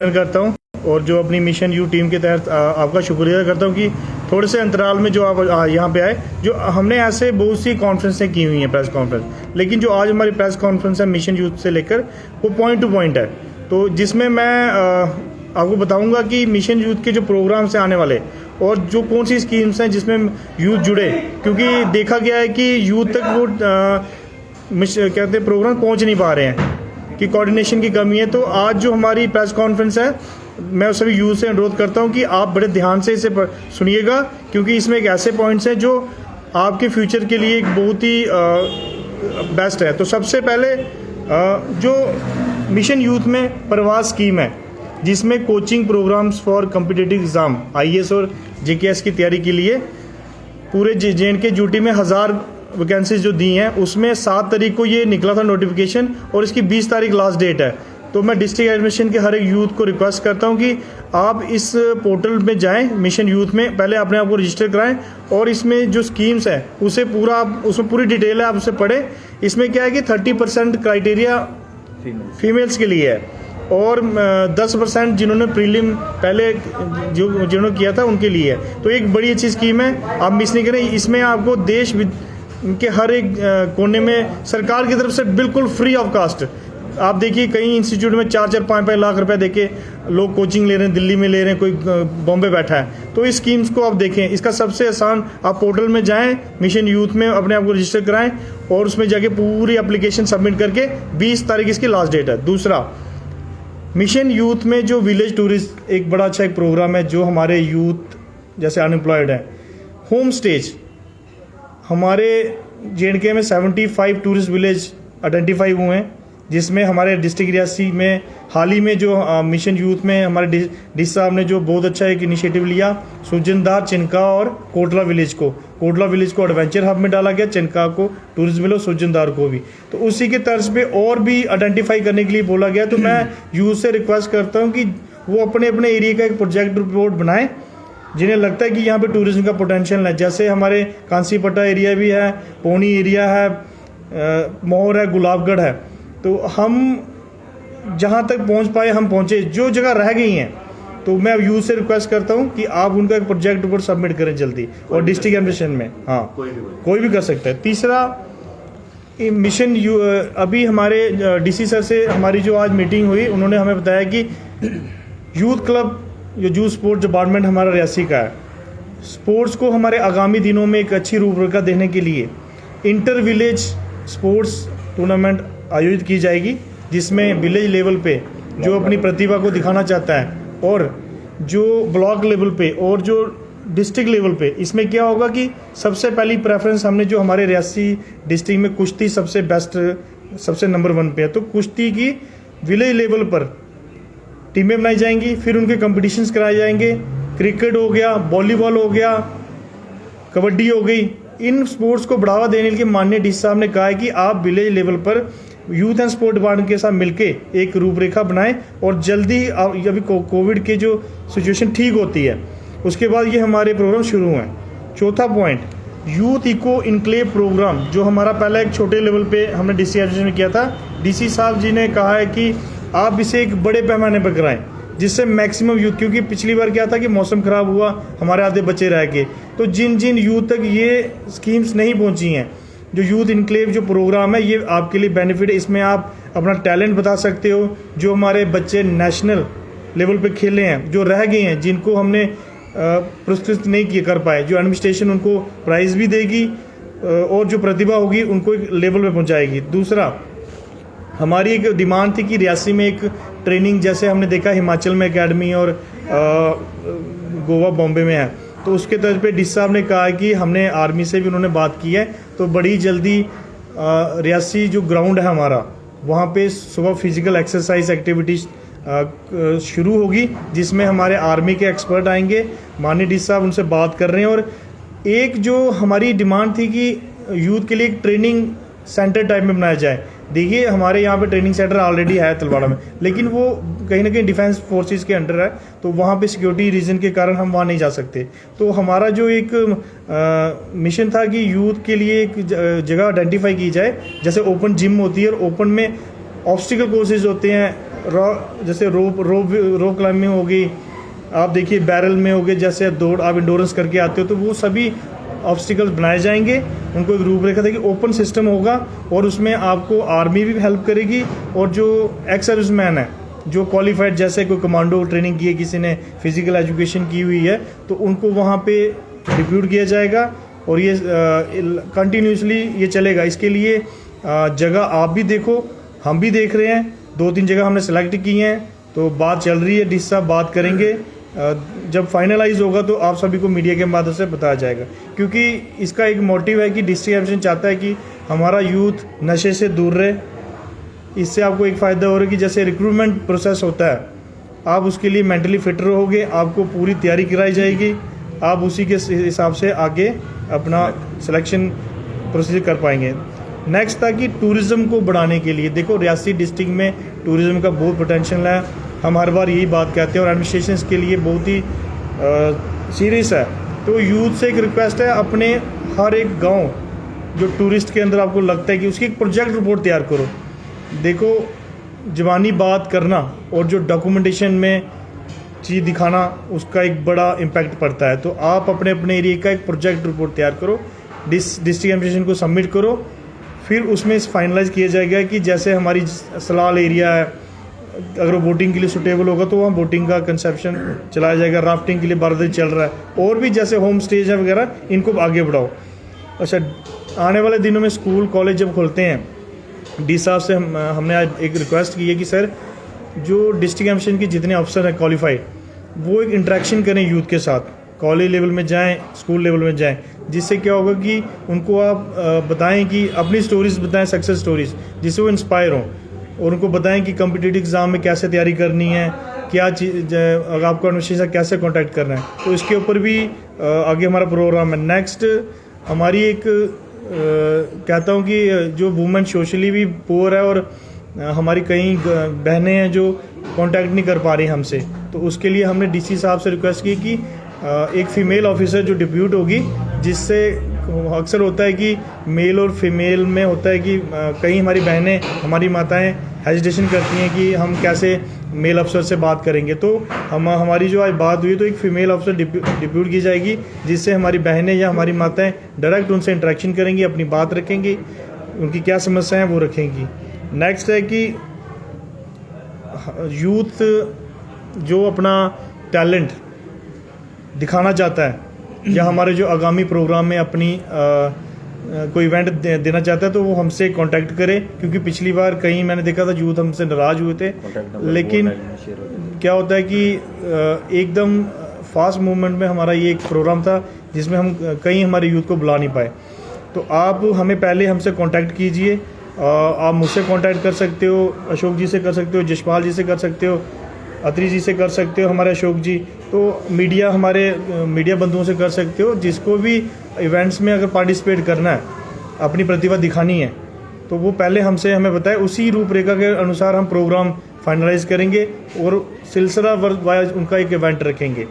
करता हूं और जो अपनी मिशन यू टीम के तहत आपका शुक्रिया करता हूं कि थोड़े से अंतराल में जो आप यहाँ पे आए। जो हमने ऐसे बहुत सी कॉन्फ्रेंसें की हुई हैं, प्रेस कॉन्फ्रेंस, लेकिन जो आज हमारी प्रेस कॉन्फ्रेंस है मिशन यूथ से लेकर, वो पॉइंट टू पॉइंट है। तो जिसमें मैं आपको बताऊंगा कि मिशन यूथ के जो प्रोग्राम्स हैं आने वाले और जो कौन सी स्कीम्स हैं जिसमें यूथ जुड़े, क्योंकि देखा गया है कि यूथ तक वो कहते हैं प्रोग्राम पहुँच नहीं पा रहे हैं कि कोऑर्डिनेशन की कमी है। तो आज जो हमारी प्रेस कॉन्फ्रेंस है, मैं सभी यूथ से अनुरोध करता हूं कि आप बड़े ध्यान से इसे सुनिएगा, क्योंकि इसमें एक ऐसे पॉइंट्स हैं जो आपके फ्यूचर के लिए एक बहुत ही बेस्ट है। तो सबसे पहले जो मिशन यूथ में प्रवास स्कीम है, जिसमें coaching programmes for competitive exam IAS और JKS की तैयारी के लिए पूरे JNK यूटी में 1000 वैकेंसीज जो दी हैं, उसमें 7 तारीख को ये निकला था नोटिफिकेशन और इसकी 20 तारीख लास्ट डेट है। तो मैं डिस्ट्रिक्ट एडमिशन के हर एक यूथ को रिक्वेस्ट करता हूं कि आप इस पोर्टल में जाएं, मिशन यूथ में पहले अपने आप को रजिस्टर कराएं और इसमें जो स्कीम्स है उसे पूरा, उसमें पूरी डिटेल है, आप उसे पढ़ें। इसमें क्या है कि 30% क्राइटेरिया फीमेल्स के लिए है और 10% जिन्होंने प्रीलिम पहले जिन्होंने किया था उनके लिए है। तो एक बड़ी अच्छी स्कीम है, आप मिस नहीं करें। इसमें आपको देश के हर एक कोने में सरकार की तरफ से बिल्कुल फ्री ऑफ कास्ट, आप देखिए कई इंस्टीट्यूट में 4-4, 5-5 लाख रुपए देके लोग कोचिंग ले रहे हैं, दिल्ली में ले रहे हैं, कोई बॉम्बे बैठा है। तो इस स्कीम्स को आप देखें। इसका सबसे आसान, आप पोर्टल में जाएं, मिशन यूथ में अपने आप को रजिस्टर कराएं और उसमें जाके पूरी एप्लीकेशन सबमिट करके 20 तारीख इसकी लास्ट डेट है। दूसरा, मिशन यूथ में जो विलेज टूरिस्ट एक बड़ा अच्छा एक प्रोग्राम है, जो हमारे यूथ जैसे अनएम्प्लॉयड है, होम स्टेज हमारे JNK में 75 टूरिस्ट विलेज आइडेंटिफाई हुए हैं, जिसमें हमारे डिस्ट्रिक्ट रियासी में हाल ही में जो मिशन यूथ में हमारे डी साहब ने जो बहुत अच्छा एक इनिशिएटिव लिया, सुजनदार, चिनका और कोटला विलेज को एडवेंचर हब में डाला गया, चिनका को टूरिस्ट विलेज, सुजनदार को भी। तो उसी के तर्ज पे और भी आइडेंटिफाई करने के लिए बोला गया। तो मैं यूथ से रिक्वेस्ट करता हूँ कि वो अपने अपने एरिया का एक प्रोजेक्ट रिपोर्ट बनाएं, जिन्हें लगता है कि यहाँ पे टूरिज्म का पोटेंशियल है। जैसे हमारे कांसीपट्टा एरिया भी है, पौनी एरिया है, मोहर है, गुलाबगढ़ है। तो हम जहाँ तक पहुँच पाए हम पहुँचे, जो जगह रह गई हैं तो मैं यूथ से रिक्वेस्ट करता हूँ कि आप उनका एक प्रोजेक्ट रिपोर्ट सबमिट करें जल्दी, और डिस्ट्रिक्ट एडमिशन में कोई भी कर सकता है। तीसरा, मिशन अभी हमारे DC सर से हमारी जो आज मीटिंग हुई, उन्होंने हमें बताया कि यूथ क्लब, जो यूथ स्पोर्ट्स डिपार्टमेंट हमारा रियासी का है, स्पोर्ट्स को हमारे आगामी दिनों में एक अच्छी रूपरेखा देने के लिए इंटर विलेज स्पोर्ट्स टूर्नामेंट आयोजित की जाएगी, जिसमें विलेज लेवल पे जो अपनी प्रतिभा को दिखाना चाहता है और जो ब्लॉक लेवल पे और जो डिस्ट्रिक्ट लेवल पे, इसमें क्या होगा कि सबसे पहली प्रेफरेंस हमने जो हमारे रियासी डिस्ट्रिक्ट में कुश्ती सबसे बेस्ट, सबसे नंबर 1 पे है, तो कुश्ती की विलेज लेवल पर टीमें बनाई जाएंगी, फिर उनके कंपटीशंस कराए जाएंगे। क्रिकेट हो गया, वॉलीबॉल हो गया, कबड्डी हो गई। इन स्पोर्ट्स को बढ़ावा देने के लिए माननीय DC साहब ने कहा है कि आप विलेज लेवल पर यूथ एंड स्पोर्ट डिपार्टमेंट के साथ मिलके एक रूपरेखा बनाएं और जल्दी अभी कोविड के जो सिचुएशन ठीक होती है उसके बाद ये हमारे प्रोग्राम शुरू हैं। चौथा point, youth eco enclave programme, जो हमारा पहला एक छोटे लेवल पे हमने DC एडमिशन में किया था। DC साहब जी ने कहा है कि आप इसे एक बड़े पैमाने पर कराएं, जिससे मैक्सिमम यूथ, क्योंकि पिछली बार क्या था कि मौसम खराब हुआ, हमारे आधे बच्चे रह गए। तो जिन जिन यूथ तक ये स्कीम्स नहीं पहुंची हैं, जो यूथ इनक्लेव जो प्रोग्राम है, ये आपके लिए बेनिफिट है। इसमें आप अपना टैलेंट बता सकते हो। जो हमारे बच्चे नेशनल लेवल पे खेले हैं, जो रह गए हैं, जिनको हमने पुरस्कृत नहीं कर पाए, जो एडमिनिस्ट्रेशन उनको प्राइज भी देगी और जो प्रतिभा होगी उनको एक लेवल पे पहुँचाएगी। दूसरा, हमारी एक डिमांड थी कि रियासी में एक ट्रेनिंग, जैसे हमने देखा हिमाचल में एकेडमी और गोवा, बॉम्बे में है, तो उसके तर्ज पे DC साहब ने कहा कि हमने आर्मी से भी उन्होंने बात की है, तो बड़ी जल्दी रियासी जो ग्राउंड है हमारा, वहाँ पे सुबह फिजिकल एक्सरसाइज एक्टिविटीज शुरू होगी, जिसमें हमारे आर्मी के एक्सपर्ट आएंगे। माननीय DC साहब उनसे बात कर रहे हैं। और एक जो हमारी डिमांड थी कि यूथ के लिए एक ट्रेनिंग सेंटर टाइप में बनाया जाए। देखिए, हमारे यहाँ पे ट्रेनिंग सेंटर ऑलरेडी है तलवाड़ा में, लेकिन वो कहीं ना कहीं डिफेंस फोर्सेस के अंडर है, तो वहाँ पे सिक्योरिटी रीजन के कारण हम वहाँ नहीं जा सकते। तो हमारा जो एक मिशन था कि यूथ के लिए एक जगह आइडेंटिफाई की जाए, जैसे ओपन जिम होती है और ओपन में ऑब्स्टिकल कोर्सेज होते हैं, जैसे रोप क्लाइंबिंग हो गई, आप देखिए बैरल में हो गए, जैसे दौड़ आप इंडोरेंस करके आते हो, तो वो सभी ऑब्स्टिकल्स बनाए जाएंगे। उनको एक रूपरेखा देगी, ओपन सिस्टम होगा और उसमें आपको आर्मी भी हेल्प करेगी और जो एक्स सर्विसमैन है जो क्वालिफाइड, जैसे कोई कमांडो ट्रेनिंग की है, किसी ने फिजिकल एजुकेशन की हुई है, तो उनको वहाँ पे डिप्यूट किया जाएगा और ये कंटिन्यूसली ये चलेगा। इसके लिए जगह आप भी देखो, हम भी देख रहे हैं, 2-3 जगह हमने सेलेक्ट की हैं, तो बात चल रही है, डिस साहब बात करेंगे। जब फाइनलाइज होगा तो आप सभी को मीडिया के माध्यम से बताया जाएगा, क्योंकि इसका एक मोटिव है कि डिस्ट्रिक्ट एडमिनिस्ट्रेशन चाहता है कि हमारा यूथ नशे से दूर रहे। इससे आपको एक फ़ायदा हो रहा है कि जैसे रिक्रूटमेंट प्रोसेस होता है, आप उसके लिए मेंटली फिट रहोगे, आपको पूरी तैयारी कराई जाएगी, आप उसी के हिसाब से आगे अपना सिलेक्शन प्रोसीजर कर पाएंगे। नेक्स्ट था कि टूरिज़्म को बढ़ाने के लिए, देखो रियासी डिस्ट्रिक्ट में टूरिज़्म का बहुत पोटेंशियल है, हम हर बार यही बात कहते हैं और एडमिनिस्ट्रेशन इसके लिए बहुत ही सीरियस है। तो यूथ से एक रिक्वेस्ट है, अपने हर एक गांव जो टूरिस्ट के अंदर आपको लगता है कि उसकी एक प्रोजेक्ट रिपोर्ट तैयार करो। देखो ज़बानी बात करना और जो डॉक्यूमेंटेशन में चीज़ दिखाना, उसका एक बड़ा इम्पैक्ट पड़ता है। तो आप अपने अपने एरिया का एक प्रोजेक्ट रिपोर्ट तैयार करो, डिस्ट्रिक्ट एडमिनिस्ट्रेशन को सबमिट करो, फिर उसमें फाइनलाइज किया जाएगा कि जैसे हमारी सलाल एरिया है, अगर बोटिंग के लिए सुटेबल होगा तो वहाँ बोटिंग का कंसेप्शन चलाया जाएगा, राफ्टिंग के लिए बारदारी चल रहा है, और भी जैसे होम स्टेज है वगैरह, इनको आगे बढ़ाओ। अच्छा, आने वाले दिनों में स्कूल कॉलेज जब खुलते हैं, डी साहब से हमने आज एक रिक्वेस्ट की है कि सर जो डिस्ट्रिक्ट एडमिनिस्ट्रेशन के जितने अफसर हैं क्वालिफाइड, वो एक इंटरेक्शन करें यूथ के साथ, कॉलेज लेवल में जाएं, स्कूल लेवल में जाएं, जिससे क्या होगा कि उनको आप बताएं कि अपनी स्टोरीज बताएं, सक्सेस स्टोरीज, जिससे वो इंस्पायर हों, और उनको बताएं कि कॉम्पिटिटिव एग्ज़ाम में कैसे तैयारी करनी है, क्या चीज़ आपको एडमिनिस्ट्रेशन से कैसे कांटेक्ट करना है। तो इसके ऊपर भी आगे हमारा प्रोग्राम है। नेक्स्ट हमारी एक कहता हूँ कि जो वुमेन सोशली भी पुअर है और हमारी कई बहनें हैं जो कांटेक्ट नहीं कर पा रही हमसे, तो उसके लिए हमने डीसी साहब से रिक्वेस्ट की कि एक फ़ीमेल ऑफिसर जो डिप्यूट होगी, जिससे अक्सर होता है कि मेल और फीमेल में होता है कि कई हमारी बहनें, हमारी माताएं हेजिटेशन करती हैं कि हम कैसे मेल अफसर से बात करेंगे। तो हमारी जो आज बात हुई, तो एक फ़ीमेल अफसर डिप्यूट की जाएगी, जिससे हमारी बहनें या हमारी माताएं डायरेक्ट उनसे इंटरेक्शन करेंगी, अपनी बात रखेंगी, उनकी क्या समस्याएं हैं वो रखेंगी। नेक्स्ट है कि यूथ जो अपना टैलेंट दिखाना चाहता है या हमारे जो आगामी प्रोग्राम में अपनी कोई इवेंट देना चाहता है, तो वो हमसे कांटेक्ट करे, क्योंकि पिछली बार कहीं मैंने देखा था यूथ हमसे नाराज़ हुए थे, लेकिन क्या होता है कि एकदम फास्ट मूवमेंट में हमारा ये एक प्रोग्राम था जिसमें हम कहीं हमारे यूथ को बुला नहीं पाए। तो आप हमें पहले हमसे कांटेक्ट कीजिए, आप मुझसे कांटेक्ट कर सकते हो, अशोक जी से कर सकते हो, जशपाल जी से कर सकते हो, अत्री जी से कर सकते हो, हमारे अशोक जी, तो मीडिया, हमारे मीडिया बंधुओं से कर सकते हो। जिसको भी इवेंट्स में अगर पार्टिसिपेट करना है, अपनी प्रतिभा दिखानी है, तो वो पहले हमें बताए, उसी रूपरेखा के अनुसार हम प्रोग्राम फाइनलाइज करेंगे और सिलसिला वाइज उनका एक इवेंट रखेंगे।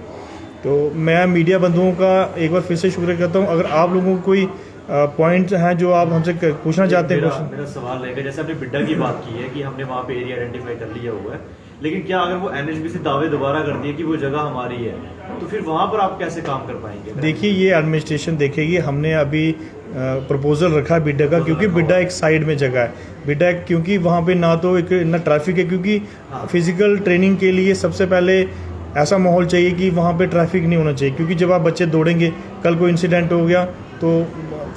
तो मैं मीडिया बंधुओं का एक बार फिर से शुक्रिया करता हूँ। अगर आप लोगों को कोई पॉइंट हैं जो आप हमसे पूछना चाहते हैं, मेरा सवाल रहेगा, जैसे आपने बिड्डा की बात की है कि हमने वहाँ पे एरिया आइडेंटिफाई कर लिया हुआ है, लेकिन क्या अगर वो एनएचबी से दावे दोबारा कर दिए कि वो जगह हमारी है, तो फिर वहाँ पर आप कैसे काम कर पाएंगे? देखिए, ये एडमिनिस्ट्रेशन देखेगी। हमने अभी प्रपोजल रखा है बिड्डा का, क्योंकि बिड्डा एक साइड में जगह है। बिड्डा क्योंकि वहाँ पे ना तो एक ना ट्रैफिक है, क्योंकि फिजिकल ट्रेनिंग के लिए सबसे पहले ऐसा माहौल चाहिए कि वहाँ पे ट्रैफिक नहीं होना चाहिए, क्योंकि जब आप बच्चे दौड़ेंगे, कल कोई इंसिडेंट हो गया तो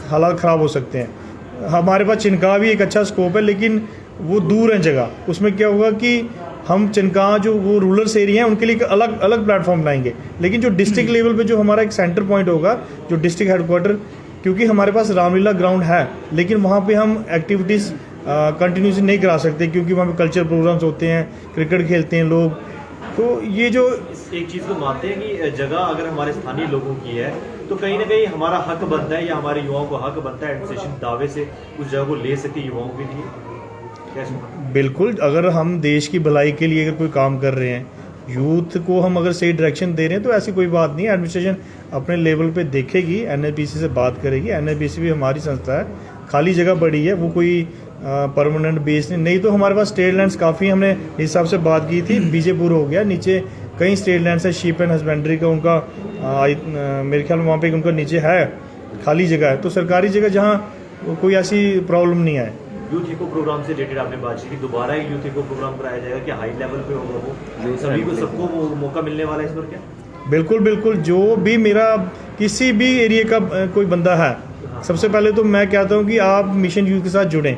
हालात ख़राब हो सकते हैं। हमारे पास चिनका भी एक अच्छा स्कोप है, लेकिन वो दूर है जगह। उसमें क्या होगा कि हम चिनका जो वो रूरल एरिया हैं उनके लिए अलग अलग प्लेटफॉर्म लाएंगे, लेकिन जो डिस्ट्रिक्ट लेवल पे जो हमारा एक सेंटर पॉइंट होगा, जो डिस्ट्रिक्ट हेडक्वार्टर, क्योंकि हमारे पास रामलीला ग्राउंड है, लेकिन वहाँ पे हम एक्टिविटीज़ कंटिन्यूसली नहीं करा सकते, क्योंकि वहाँ पे कल्चरल प्रोग्राम्स होते हैं, क्रिकेट खेलते हैं लोग। तो ये जो एक चीज़ को मानते हैं कि जगह अगर हमारे स्थानीय लोगों की है, तो कहीं ना कहीं हमारा हक बनता है या हमारे युवाओं को हक बनता है एडमिनिस्ट्रेशन दावे से उस जगह को ले सके युवाओं के लिए। कैसे? बिल्कुल, अगर हम देश की भलाई के लिए अगर कोई काम कर रहे हैं, यूथ को हम अगर सही डायरेक्शन दे रहे हैं, तो ऐसी कोई बात नहीं है। एडमिनिस्ट्रेशन अपने लेवल पे देखेगी, एनएचबीसी से बात करेगी। एनएचबीसी भी हमारी संस्था है, खाली जगह बड़ी है, वो कोई परमानेंट बेस नहीं, तो हमारे पास स्टेट लैंड्स काफ़ी, हमने इस हिसाब से बात की थी। बीजेपुर हो गया, नीचे कई स्टेट लैंड्स है, शीप एंड हस्बेंड्री का उनका मेरे ख्याल में वहाँ पे उनका नीचे है खाली जगह है, तो सरकारी जगह जहाँ कोई ऐसी प्रॉब्लम नहीं है। यूथ इको प्रोग्राम से रिलेटेड आपने बात की, दोबारा एक यूथ इको प्रोग्राम कराया जाएगा क्या? हाई लेवल पे होगा वो, सभी को, सबको वो मौका मिलने वाला है इस बार क्या? बिल्कुल बिल्कुल, जो भी मेरा किसी भी एरिया का कोई बंदा है, सबसे पहले तो मैं कहता हूँ कि आप मिशन यूथ के साथ जुड़ें।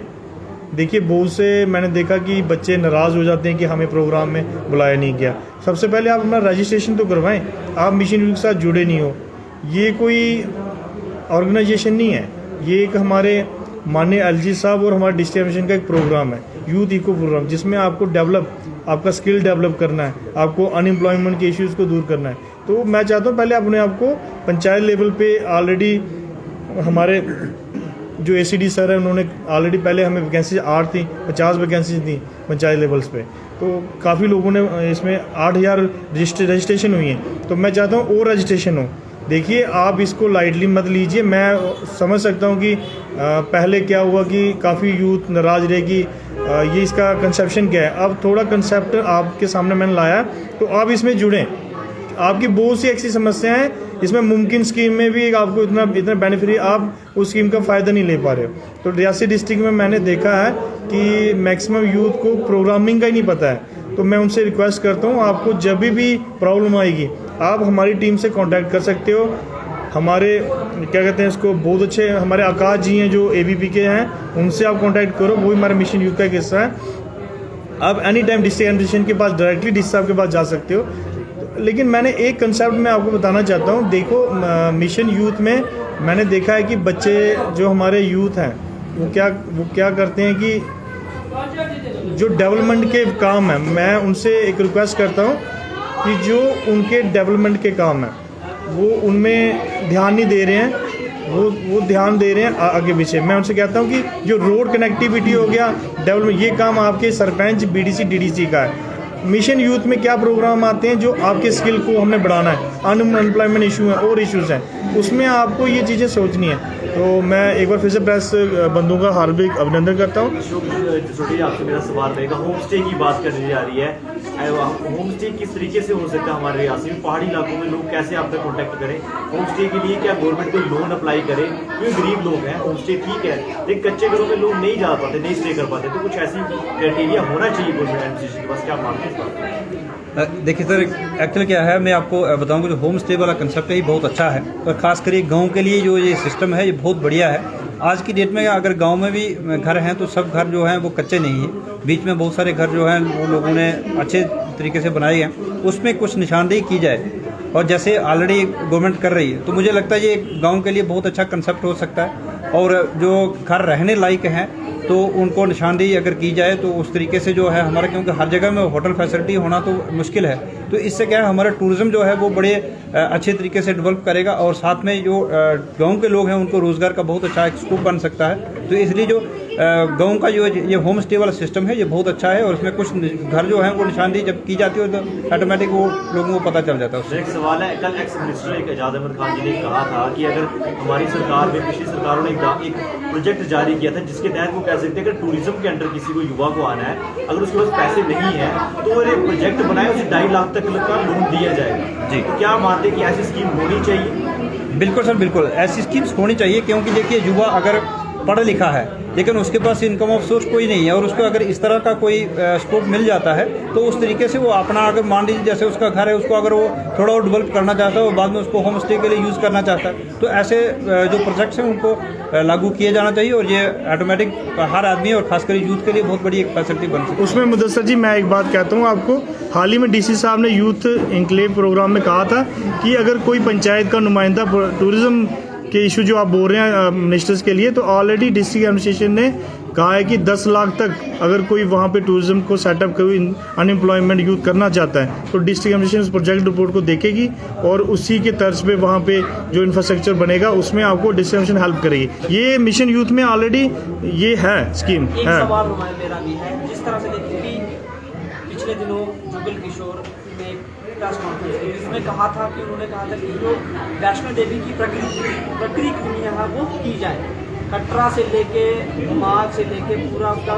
देखिए बहुत से मैंने देखा कि बच्चे नाराज़ हो जाते हैं कि हमें प्रोग्राम में बुलाया नहीं गया। सबसे पहले आप अपना रजिस्ट्रेशन तो करवाएं, आप मिशन यूथ के साथ जुड़े नहीं हो। ये कोई ऑर्गेनाइजेशन नहीं है, ये एक हमारे माननीय एलजी साहब और हमारे डिस्ट्रिक्ट एडमिनिस्ट्रेशन का एक प्रोग्राम है, यूथ इको प्रोग्राम, जिसमें आपको आपका स्किल डेवलप करना है, आपको अनएम्प्लॉयमेंट के इश्यूज़ को दूर करना है। तो मैं चाहता हूँ पहले अपने आप को पंचायत लेवल पे, ऑलरेडी हमारे जो एसीडी सर है उन्होंने ऑलरेडी पहले हमें वैकेंसी 8 थी, 50 वैकेंसी थी पंचायत लेवल्स पे, तो काफ़ी लोगों ने इसमें 8000 रजिस्ट्रेशन हुई है। तो मैं चाहता हूँ और रजिस्ट्रेशन हो। देखिए आप इसको लाइटली मत लीजिए। मैं समझ सकता हूँ कि पहले क्या हुआ कि काफ़ी यूथ नाराज़ रहेगी, ये इसका कंसेप्शन क्या है। अब थोड़ा कंसेप्ट आपके सामने मैंने लाया, तो आप इसमें जुड़ें। आपकी बहुत सी ऐसी समस्याएं हैं, इसमें मुमकिन स्कीम में भी आपको इतना बेनिफिट है, आप उस स्कीम का फ़ायदा नहीं ले पा रहे हो। तो रियासी डिस्ट्रिक्ट में मैंने देखा है कि मैक्सिमम यूथ को प्रोग्रामिंग का ही नहीं पता है। तो मैं उनसे रिक्वेस्ट करता हूँ, आपको जब भी प्रॉब्लम आएगी आप हमारी टीम से कांटेक्ट कर सकते हो। हमारे क्या कहते हैं इसको, बहुत अच्छे हमारे आकाश जी हैं जो एबीपी के हैं, उनसे आप कांटेक्ट करो, वो भी हमारे मिशन यूथ का एक हिस्सा है। आप एनी टाइम डिस्ट्रिक्ट एडमिनिस्ट्रेशन के पास डायरेक्टली डीसी साहब के पास जा सकते हो। लेकिन मैंने एक कंसेप्ट मैं आपको बताना चाहता हूँ। देखो मिशन यूथ में मैंने देखा है कि बच्चे जो हमारे यूथ हैं वो क्या करते हैं कि जो डेवलपमेंट के काम हैं, मैं उनसे एक रिक्वेस्ट करता हूँ कि जो उनके डेवलपमेंट के काम हैं वो उनमें ध्यान नहीं दे रहे हैं, वो ध्यान दे रहे हैं आगे पीछे। मैं उनसे कहता हूँ कि जो रोड कनेक्टिविटी हो गया, डेवलपमेंट, ये काम आपके सरपंच, बीडीसी, डीडीसी का है। मिशन यूथ में क्या प्रोग्राम आते हैं जो आपके स्किल को हमने बढ़ाना है, अनएम्प्लॉयमेंट इशू है और इश्यूज़ हैं, उसमें आपको ये चीज़ें सोचनी है। तो मैं एक बार फिर से प्रेस बंधुओं का हार्दिक अभिनंदन करता हूँ। अशोक जसोटी, आपसे मेरा सवाल रहेगा, होम स्टे की बात करने जा रही है। होम स्टे किस तरीके से हो सकता है हमारे रियासी में? पहाड़ी इलाकों में लोग कैसे आप तक कॉन्टैक्ट करें होम स्टे के लिए? क्या गवर्नमेंट कोई लोन अप्लाई करे? क्योंकि गरीब लोग हैं, होम स्टे ठीक है, लेकिन कच्चे घरों में लोग नहीं जा पाते, नहीं स्टे कर पाते, तो कुछ ऐसी क्राइटेरिया होना चाहिए गवर्नमेंट एडमिनिस्ट्रेशन के पास। क्या मानते हैं? देखिए सर, एक्चुअली क्या है, मैं आपको बताऊंगा, जो होम स्टे वाला कंसेप्ट है ये बहुत अच्छा है, और खासकर गांव के लिए जो ये सिस्टम है ये बहुत बढ़िया है। आज की डेट में अगर गांव में भी घर हैं तो सब घर जो हैं वो कच्चे नहीं हैं, बीच में बहुत सारे घर जो हैं वो लोगों ने अच्छे तरीके से बनाए हैं, उसमें कुछ निशानदेही की जाए, और जैसे ऑलरेडी गवर्नमेंट कर रही है, तो मुझे लगता है ये गाँव के लिए बहुत अच्छा कंसेप्ट हो सकता है। और जो घर रहने लायक हैं तो उनको निशानदेही अगर की जाए तो उस तरीके से जो है हमारा, क्योंकि हर जगह में होटल फैसिलिटी होना तो मुश्किल है, तो इससे क्या है हमारा टूरिज़्म जो है वो बड़े अच्छे तरीके से डेवलप करेगा, और साथ में जो गांव के लोग हैं उनको रोज़गार का बहुत अच्छा एक स्कोप बन सकता है। तो इसलिए जो गांव का जो ये होम स्टे वाला सिस्टम है ये बहुत अच्छा है, और इसमें कुछ घर जो है वो निशानदेही जब की जाती है तो ऑटोमेटिक वो लोगों को पता चल जाता है उससे। एक सवाल है, कल एक्स मिनिस्टर एजाज अहमद खान जी ने कहा था कि अगर हमारी सरकार में, पिछली सरकारों ने एक प्रोजेक्ट जारी किया था जिसके तहत वो कह सकते हैं कि टूरिज्म के अंडर किसी को युवा को आना है, अगर उसके पास पैसे नहीं है तो वो एक प्रोजेक्ट बनाए, उसे 2.5 लाख तक का लोन दिया जाएगा जी। तो क्या मानते हैं कि ऐसी स्कीम होनी चाहिए? बिल्कुल सर, बिल्कुल ऐसी स्कीम्स होनी चाहिए, क्योंकि देखिए युवा अगर पढ़ा लिखा है लेकिन उसके पास इनकम ऑफ सोर्स कोई नहीं है, और उसको अगर इस तरह का कोई स्कोप मिल जाता है तो उस तरीके से वो अपना, अगर मान लीजिए जैसे उसका घर है, उसको अगर वो थोड़ा और डेवलप करना चाहता है और बाद में उसको होम स्टे के लिए यूज़ करना चाहता है, तो ऐसे जो प्रोजेक्ट्स हैं उनको लागू किए जाना चाहिए, और ये ऑटोमेटिक हर आदमी और खासकर यूथ के लिए बहुत बड़ी एक फैसिलिटी बन सकती है। उसमें मुदस्सर जी मैं एक बात कहता हूँ आपको, हाल ही में डीसी साहब ने यूथ इंक्लेव प्रोग्राम में कहा था कि अगर कोई पंचायत का नुमाइंदा टूरिज्म के इशू जो आप बोल रहे हैं मिनिस्टर्स के लिए, तो ऑलरेडी डिस्ट्रिक्ट एडमिनिस्ट्रेशन ने कहा है कि 10 लाख तक अगर कोई वहाँ पे टूरिज्म को सेटअप, कोई अनएम्प्लॉयमेंट यूथ करना चाहता है तो डिस्ट्रिक्ट एडमिनिस्ट्रेशन उस प्रोजेक्ट रिपोर्ट को देखेगी, और उसी के तर्ज पे वहाँ पे जो इंफ्रास्ट्रक्चर बनेगा उसमें आपको डिस्ट्रिक्ट एडमिनिस्ट्रेशन हेल्प करेगी। ये मिशन यूथ में ऑलरेडी ये है स्कीम एक है। सवाल मेरा भी है, जिस तरह से देखिए कि पिछले दिनों जुगल किशोर ने प्रेस कॉन्फ्रेंस की जिसमें कहा था कि उन्होंने कहा था कि जो वैष्णो देवी की प्रक्रिया है वो की जाए, कटरा से लेके माघ से लेके पूरा उसका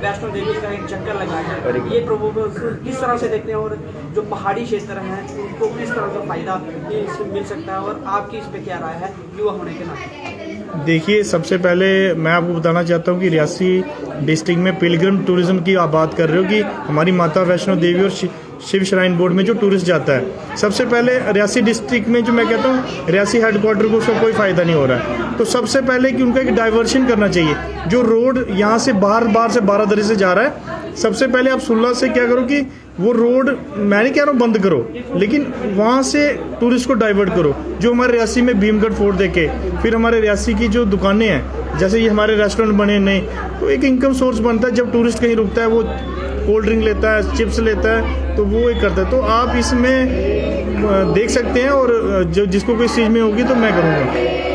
वैष्णो देवी का एक चक्कर लगाया है। ये प्रमोशन किस तरह से देखते हैं और जो पहाड़ी क्षेत्र हैं उनको किस तरह का फायदा इससे मिल सकता है और आपकी इस पे क्या राय है युवा होने के नाते? देखिए, सबसे पहले मैं आपको बताना चाहता हूँ कि रियासी डिस्ट्रिक्ट में पिलग्रिम टूरिज्म की आप बात कर रहे हो कि हमारी माता वैष्णो देवी और शिव श्राइन बोर्ड में जो टूरिस्ट जाता है, सबसे पहले रियासी डिस्ट्रिक्ट में जो मैं कहता हूँ रियासी हेडक्वार्टर को उसका कोई फ़ायदा नहीं हो रहा है। तो सबसे पहले कि उनका एक डाइवर्शन करना चाहिए। जो रोड यहाँ से बाहर से बारादरी से जा रहा है, सबसे पहले आप सुल्ला से क्या करो कि वो रोड, मैं नहीं कह रहा हूँ बंद करो, लेकिन वहाँ से टूरिस्ट को डाइवर्ट करो। जो हमारे रियासी में भीमगढ़ फोर्ट देखे, फिर हमारे रियासी की जो दुकानें हैं, जैसे ये हमारे रेस्टोरेंट बने नए, तो एक इनकम सोर्स बनता है। जब टूरिस्ट कहीं रुकता है, वो कोल्ड ड्रिंक लेता है, चिप्स लेता है, तो वो एक करता है। तो आप इसमें देख सकते हैं, और जो जिसको कोई चीज़ में होगी तो मैं करूँगा।